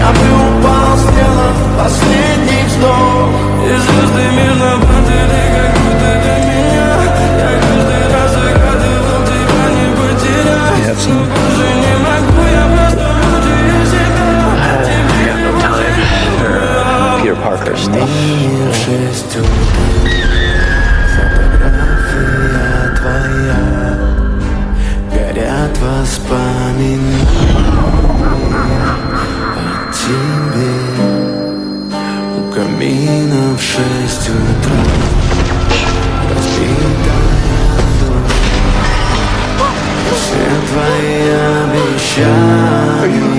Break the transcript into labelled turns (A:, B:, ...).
A: Я бы упал, сделав последний вздох. И звезды мирно падали, как будто для меня. Я каждый раз загадывал тебя не потерять. Но больше не могу, я просто мучаю себя.
B: I got no time for Peter Parker stuff.
A: В 6 утра фотография твоя, горят воспоминания о тебе. У камина в 6 утра разбитая душа. Все твои обещания